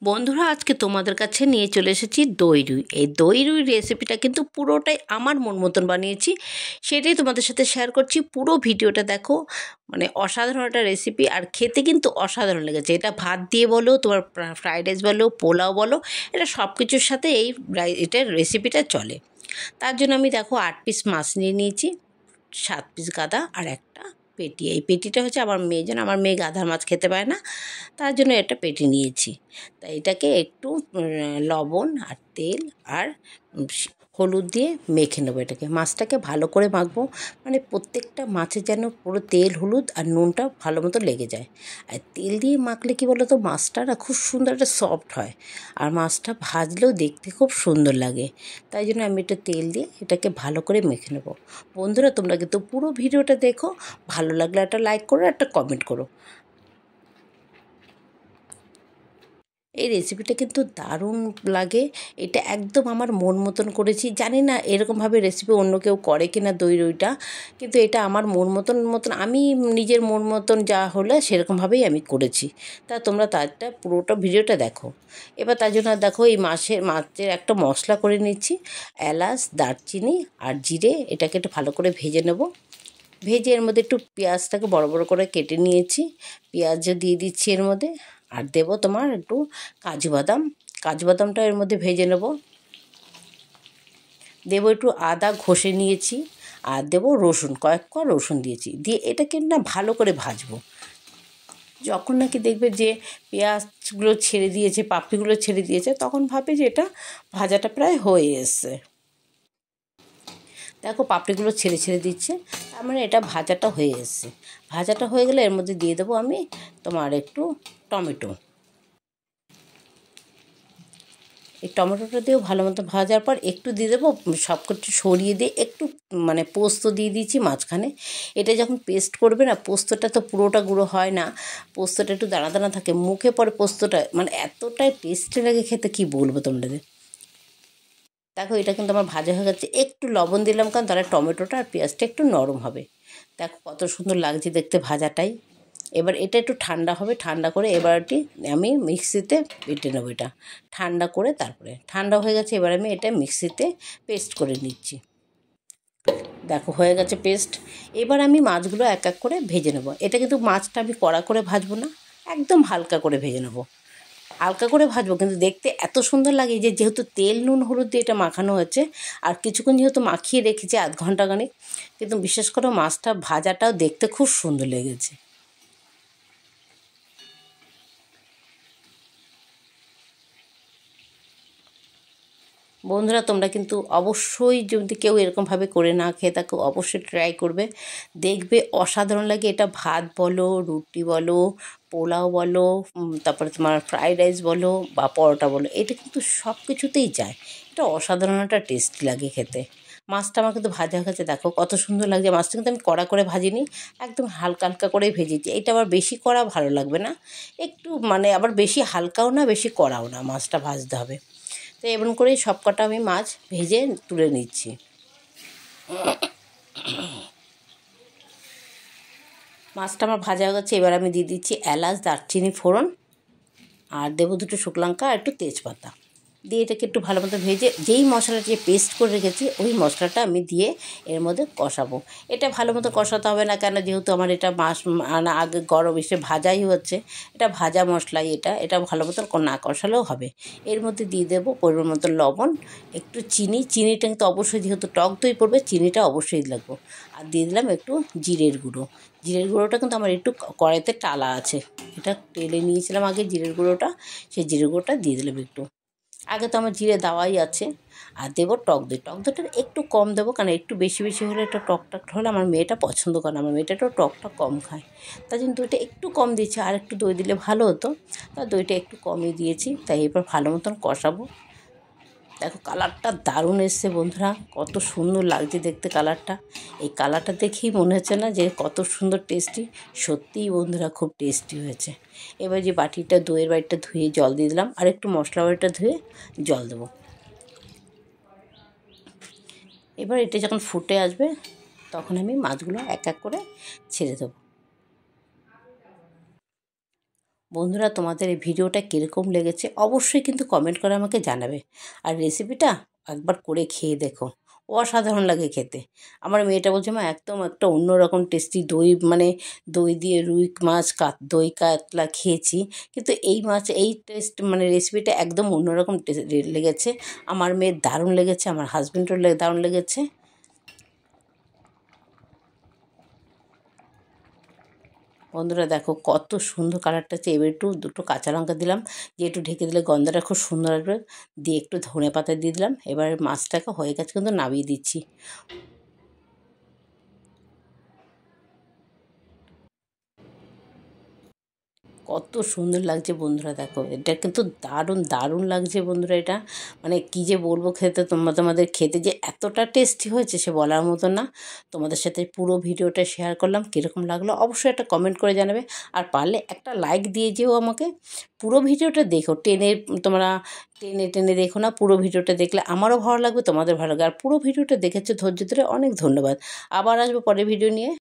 বন্ধুরা, আজকে তোমাদের কাছে নিয়ে চলে এসেছি দই রুই। এই দই রুই রেসিপিটা কিন্তু পুরোটাই আমার মন মতন বানিয়েছি, সেটাই তোমাদের সাথে শেয়ার করছি। পুরো ভিডিওটা দেখো, মানে অসাধারণ একটা রেসিপি, আর খেতে কিন্তু অসাধারণ লেগেছে। এটা ভাত দিয়ে বলো, তোমার ফ্রাইড রাইস বলো, পোলাও বলো, এটা সব কিছুর সাথে এটার রেসিপিটা চলে। তার জন্য আমি দেখো 8 পিস মাছ নিয়ে নিয়েছি, 7 পিস গাদা আর একটা পেটি। এই পেটিটা হচ্ছে আমার মেয়ের জন্য, আমার মেয়ে গাধার মাছ খেতে পায় না, তার জন্য একটা পেটি নিয়েছি। তাই এটাকে একটু লবণ আর তেল আর হলুদ দিয়ে মেখে নেবো। এটাকে মাছটাকে ভালো করে মাখবো, মানে প্রত্যেকটা মাছে যেন পুরো তেল হলুদ আর নুনটা ভালো মতো লেগে যায়। আর তেল দিয়ে মাখলে কী বলো তো, মাছটা না খুব সুন্দর একটা সফট হয়, আর মাছটা ভাজলেও দেখতে খুব সুন্দর লাগে। তাই জন্য আমি এটা তেল দিয়ে এটাকে ভালো করে মেখে নেবো। বন্ধুরা, তোমরা কিন্তু পুরো ভিডিওটা দেখো, ভালো লাগলে একটা লাইক করো, একটা কমেন্ট করো। এই রেসিপিটা কিন্তু দারুণ লাগে, এটা একদম আমার মন মতন করেছি। জানি না এরকমভাবে রেসিপি অন্য কেউ করে কি না দই রুইটা, কিন্তু এটা আমার মন মতন আমি নিজের মন মতন যা হলে সেরকমভাবেই আমি করেছি। তা তোমরা তারটা পুরোটা ভিডিওটা দেখো। এবার তার জন্য দেখো, এই মাছের একটা মশলা করে নিচ্ছি। এলাচ, দারচিনি আর জিরে, এটাকে একটু ভালো করে ভেজে নেব। ভেজে এর মধ্যে একটু পেঁয়াজটাকে বড় বড় করে কেটে নিয়েছি, পেঁয়াজও দিয়ে দিচ্ছি এর মধ্যে। আর দেবো তোমার একটু কাজু বাদাম, কাজু বাদামটা এর মধ্যে ভেজে নেব। দেবো একটু আদা ঘষে নিয়েছি, আর দেবো রসুন, কয়েক কোয়া রসুন দিয়েছি। দিয়ে এটাকে না ভালো করে ভাজবো। যখন নাকি দেখবে যে পেঁয়াজগুলো ছেড়ে দিয়েছে, পাপড়িগুলো ছেড়ে দিয়েছে, তখন ভাবে যে এটা ভাজাটা প্রায় হয়ে এসছে। দেখো পাপড়িগুলো ছেড়ে ছেড়ে দিচ্ছে, তার মানে এটা ভাজাটা হয়ে এসছে। ভাজাটা হয়ে গেলে এর মধ্যে দিয়ে দেবো আমি তোমার একটু টমেটো। এই টমেটোটা দিয়েও ভালো মতো ভাজার পর একটু দিয়ে দেবো, সব কিছু সরিয়ে দিয়ে একটু মানে পোস্ত দিয়ে দিয়েছি মাঝখানে। এটা যখন পেস্ট করবে না, পোস্তটা তো পুরোটা গুঁড়ো হয় না, পোস্তটা একটু দানা দানা থাকে, মুখে পরে পোস্তটা মানে এতটাই টেস্টি লাগে খেতে, কি বলবো তোমাদের। দেখো এটা কিন্তু আমার ভাজা হয়ে গেছে। একটু লবণ দিলাম, কারণ তাহলে টমেটোটা আর পেঁয়াজটা একটু নরম হবে। দেখো কত সুন্দর লাগছে দেখতে ভাজাটাই। এবার এটা একটু ঠান্ডা হবে, ঠান্ডা করে এবারটি আমি মিক্সিতে বেটে নেবো। এটা ঠান্ডা করে তারপরে, ঠান্ডা হয়ে গেছে, এবার আমি এটা মিক্সিতে পেস্ট করে নিচ্ছি। দেখো হয়ে গেছে পেস্ট। এবার আমি মাছগুলো এক এক করে ভেজে নেবো। এটা কিন্তু মাছটা আমি কড়া করে ভাজবো না, একদম হালকা করে ভেজে নেবো। হালকা করে ভাজবো, কিন্তু দেখতে এত সুন্দর লাগে যে, যেহেতু তেল নুন হলুদ দিয়ে এটা মাখানো হচ্ছে, আর কিছুক্ষণ যেহেতু মাখিয়ে রেখেছি আধ ঘন্টা খানিক, কিন্তু বিশেষ করে মাছটা ভাজাটাও দেখতে খুব সুন্দর লেগেছে। বন্ধুরা, তোমরা কিন্তু অবশ্যই, যদি কেউ এরকমভাবে করে না খেয়ে থাকো, অবশ্যই ট্রাই করবে, দেখবে অসাধারণ লাগে। এটা ভাত বলো, রুটি বলো, পোলাও বলো, তারপরে তোমার ফ্রাইড রাইস বলো বা পরোটা বলো, এটা কিন্তু সব কিছুতেই যায়। এটা অসাধারণ একটা টেস্টি লাগে খেতে। মাছটা আমার কিন্তু ভাজা হয়ে গেছে, দেখো কত সুন্দর লাগছে। মাছটা কিন্তু আমি কড়া করে ভাজিনি, একদম হালকা হালকা করেই ভেজেছি। এটা আবার বেশি কড়া ভালো লাগবে না, একটু মানে আবার বেশি হালকাও না, বেশি কড়াও না, মাছটা ভাজতে হবে। তো এমন করেই সব কটা আমি মাছ ভেজে তুলে নিচ্ছি। মাছটা আমার ভাজা হয়ে গেছে, এবার আমি দিয়ে দিচ্ছি এলাচ, দারচিনি ফোড়ন, আর দেবো দুটো শুকনো লঙ্কা আর একটু তেজপাতা। দিয়ে এটাকে একটু ভালো মতো ভেজে, যেই মশলাটা যে পেস্ট করে রেখেছি ওই মশলাটা আমি দিয়ে এর মধ্যে কষাবো। এটা ভালো মতো কষাতে হবে না, কেন যেহেতু আমার এটা মাছ আগে গরম এসে ভাজাই হচ্ছে, এটা ভাজা মশলাই, এটা ভালো মতো না কষালেও হবে। এর মধ্যে দিয়ে দেবো পরিমাণ মতো লবণ, একটু চিনিটা কিন্তু অবশ্যই, যেহেতু টক দই পড়বে চিনিটা অবশ্যই লাগবে। আর দিয়ে দিলাম একটু জিরের গুঁড়ো। জিরের গুঁড়োটা কিন্তু আমার একটু কড়াইতে টালা আছে, এটা টেলে নিয়েছিলাম আগে জিরের গুঁড়োটা, সেই জিরের গুঁড়োটা দিয়ে দিলাম একটু। আগে তো আমার জিরে দেওয়াই আছে। আর দেবো টক দই, টক দইটা একটু কম দেবো, কারণ একটু বেশি বেশি হলে, একটা টক হলে আমার মেয়েটা পছন্দ করে না, আমার মেয়েটা একটু টকটা কম খায়। তাই জন্য দইটা একটু কম দিয়েছি, আর একটু দই দিলে ভালো হতো, তা দইটা একটু কমই দিয়েছি। তাই এবার ভালো মতন কষাবো। দেখো কালারটা দারুণ এসছে বন্ধুরা, কত সুন্দর লাগছে দেখতে কালারটা। এই কালারটা দেখেই মনে হচ্ছে না যে কত সুন্দর টেস্টি, সত্যিই বন্ধুরা খুব টেস্টি হয়েছে। এবার যে দইয়ের বাটিটা ধুয়ে জল দিয়ে দিলাম, আর একটু মশলা বাটিটা ধুয়ে জল দেবো। এবার এটা যখন ফুটে আসবে, তখন আমি মাছগুলো এক এক করে ছেড়ে দেবো। বন্ধুরা, তোমাদের এই ভিডিওটা কীরকম লেগেছে অবশ্যই কিন্তু কমেন্ট করে আমাকে জানাবে। আর রেসিপিটা একবার করে খেয়ে দেখো, অসাধারণ লাগে খেতে। আমার মেয়েটা বলছে, মা একদম একটা অন্যরকম টেস্টি দই, মানে দই দিয়ে রুই মাছ, দই কাতলা খেয়েছি, কিন্তু এই মাছ এই টেস্ট মানে রেসিপিটা একদম অন্যরকম লেগেছে। আমার মেয়ের দারুণ লেগেছে, আমার হাজব্যান্ডের দারুণ লেগেছে। বন্ধুরা দেখো কত সুন্দর কালারটা হচ্ছে। এবার একটু দুটো কাঁচা লঙ্কা দিলাম, দিয়ে একটু ঢেকে দিলে গন্ধটা খুব সুন্দর আসবে। দিয়ে একটু ধনে পাতা দিয়ে দিলাম। এবার মাছটাকে হয়ে গেছে কিন্তু নামিয়ে দিচ্ছি। কত সুন্দর লাগছে বন্ধুরা, দেখো এটা কিন্তু দারুণ দারুণ লাগছে বন্ধুরা। এটা মানে কী যে বলবো, খেতে তোমাদের খেতে যে এতটা টেস্টি হয়েছে সে বলার মতো না। তোমাদের সাথে পুরো ভিডিওটা শেয়ার করলাম, কীরকম লাগলো অবশ্যই একটা কমেন্ট করে জানাবে। আর পারলে একটা লাইক দিয়ে যেও আমাকে। পুরো ভিডিওটা দেখো, তোমরা টেনে টেনে দেখো না, পুরো ভিডিওটা দেখলে আমারও ভালো লাগবে, তোমাদের ভালো লাগবে। আর পুরো ভিডিওটা দেখেছো ধৈর্য ধরে, অনেক ধন্যবাদ। আবার আসবো পরের ভিডিও নিয়ে।